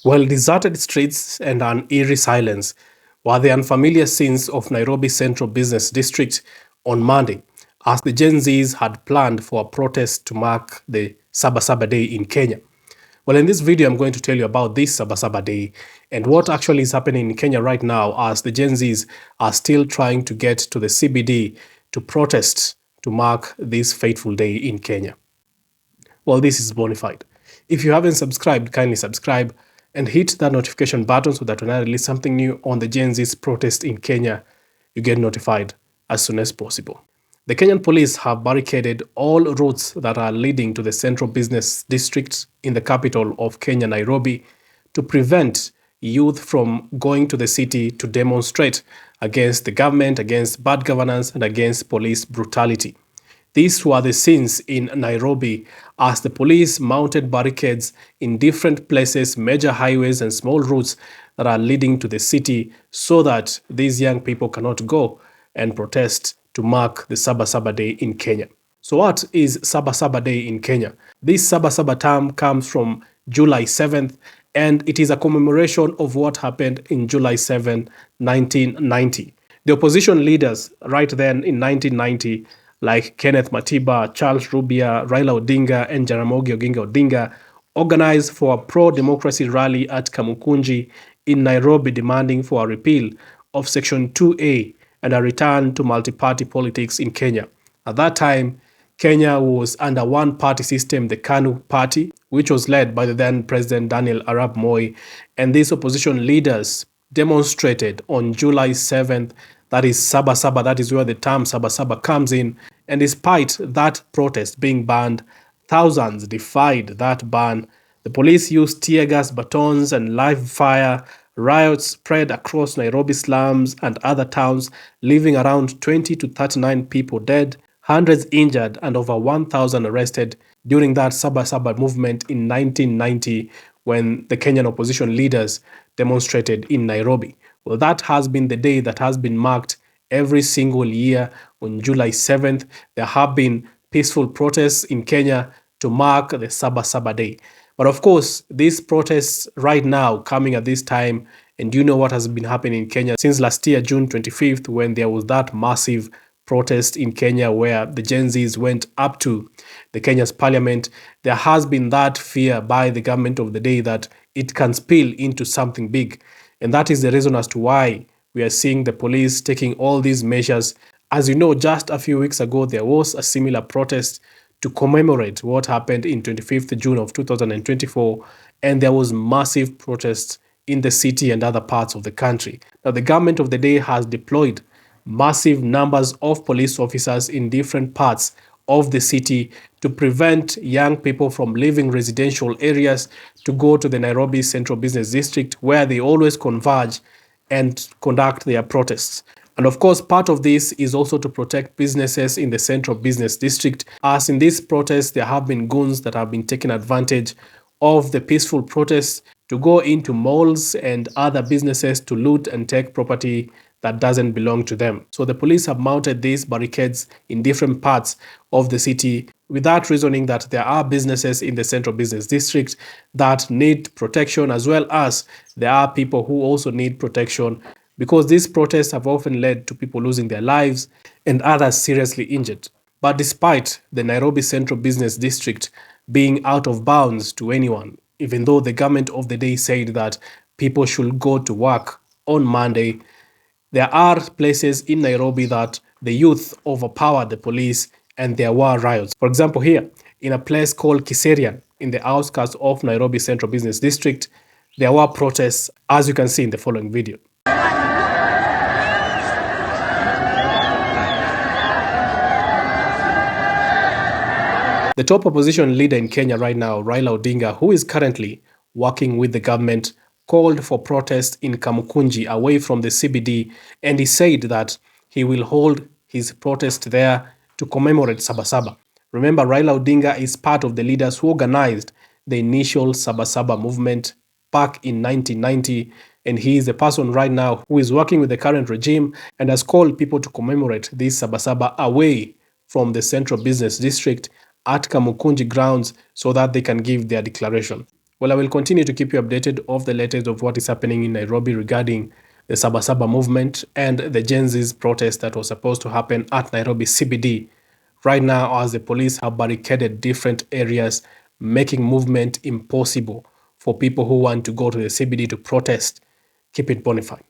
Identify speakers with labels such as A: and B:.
A: Well, deserted streets and an eerie silence were the unfamiliar scenes of Nairobi Central Business District on Monday, as the Gen Zs had planned for a protest to mark the SabaSaba Day in Kenya. Well, in this video, I'm going to tell you about this SabaSaba Day and what actually is happening in Kenya right now as the Gen Zs are still trying to get to the CBD to protest to mark this fateful day in Kenya. Well, this is Bonafide. If you haven't subscribed, kindly subscribe and hit that notification button so that when I release something new on the Gen Z's protest in Kenya, you get notified as soon as possible. The Kenyan police have barricaded all routes that are leading to the central business district in the capital of Kenya, Nairobi, to prevent youth from going to the city to demonstrate against the government, against bad governance, and against police brutality. These were the scenes in Nairobi as the police mounted barricades in different places, major highways and small routes that are leading to the city so that these young people cannot go and protest to mark the SabaSaba Day in Kenya. So what is SabaSaba Day in Kenya? This SabaSaba term comes from July 7th and it is a commemoration of what happened in July 7, 1990. The opposition leaders right then in 1990 like Kenneth Matiba, Charles Rubia, Raila Odinga, and Jaramogi Oginga Odinga, organized for a pro-democracy rally at Kamukunji in Nairobi demanding for a repeal of Section 2A and a return to multi-party politics in Kenya. At that time, Kenya was under one-party system, the KANU party, which was led by the then President Daniel Arap Moi, and these opposition leaders demonstrated on July 7th. That is SabaSaba, that is where the term SabaSaba comes in. And despite that protest being banned, thousands defied that ban. The police used tear gas, batons, and live fire. Riots spread across Nairobi slums and other towns, leaving around 20 to 39 people dead, hundreds injured, and over 1,000 arrested during that SabaSaba movement in 1990 when the Kenyan opposition leaders demonstrated in Nairobi. Well, that has been the day that has been marked every single year on July 7th. There have been peaceful protests in Kenya to mark the SabaSaba Day. But of course, these protests right now coming at this time, and you know what has been happening in Kenya since last year, June 25th, when there was that massive protest in Kenya where the Gen Zs went up to the Kenya's parliament. There has been that fear by the government of the day that it can spill into something big. And that is the reason as to why we are seeing the police taking all these measures. As you know, just a few weeks ago, there was a similar protest to commemorate what happened in 25th June of 2024, and there was massive protests in the city and other parts of the country. Now, the government of the day has deployed massive numbers of police officers in different parts of the city to prevent young people from leaving residential areas to go to the Nairobi Central Business District, where they always converge and conduct their protests. And of course, part of this is also to protect businesses in the Central Business District, as in these protests, there have been goons that have been taking advantage of the peaceful protests to go into malls and other businesses to loot and take property that doesn't belong to them. So the police have mounted these barricades in different parts of the city with that reasoning that there are businesses in the Central Business District that need protection, as well as there are people who also need protection, because these protests have often led to people losing their lives and others seriously injured. But despite the Nairobi Central Business District being out of bounds to anyone, even though the government of the day said that people should go to work on Monday, there are places in Nairobi that the youth overpowered the police and there were riots. For example, here in a place called Kiserian in the outskirts of Nairobi Central Business District, there were protests, as you can see in the following video. The top opposition leader in Kenya right now, Raila Odinga, who is currently working with the government, called for protests in Kamukunji away from the CBD, and he said that he will hold his protest there to commemorate SabaSaba. Remember, Raila Odinga is part of the leaders who organized the initial SabaSaba movement back in 1990, and he is the person right now who is working with the current regime and has called people to commemorate this SabaSaba away from the Central Business District at Kamukunji grounds so that they can give their declaration. Well, I will continue to keep you updated of the latest of what is happening in Nairobi regarding the SabaSaba movement and the Gen Z's protest that was supposed to happen at Nairobi CBD. Right now, as the police have barricaded different areas, making movement impossible for people who want to go to the CBD to protest. Keep it bona fide.